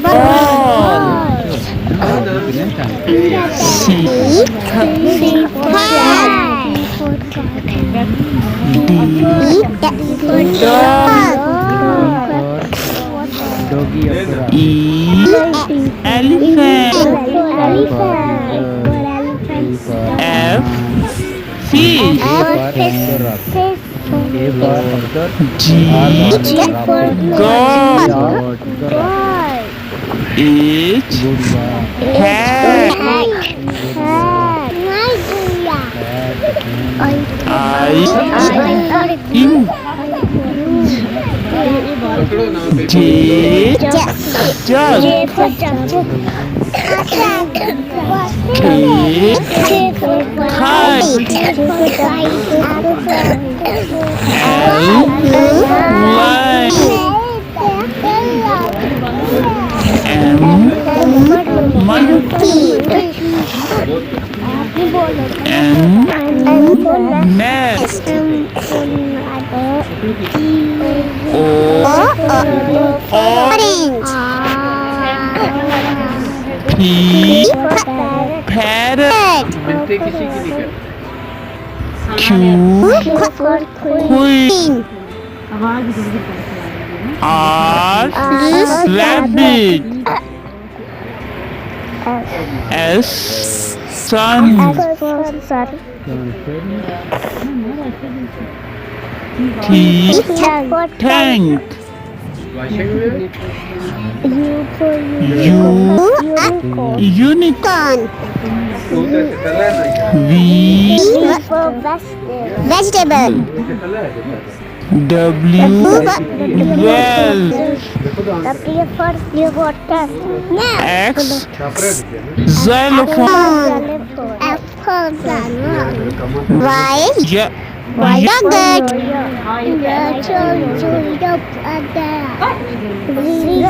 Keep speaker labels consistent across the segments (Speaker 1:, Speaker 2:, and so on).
Speaker 1: ball. C dog. E elephant. F fish. G goat. H hat. I ink. J jug. K kite. L line. M monkey. N nest. O orange. P parrot. Q queen. R rabbit. S sun. T tank. U unicorn. V vegetable. W well. X xylophone. Y yogurt.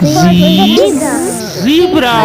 Speaker 1: Z zebra.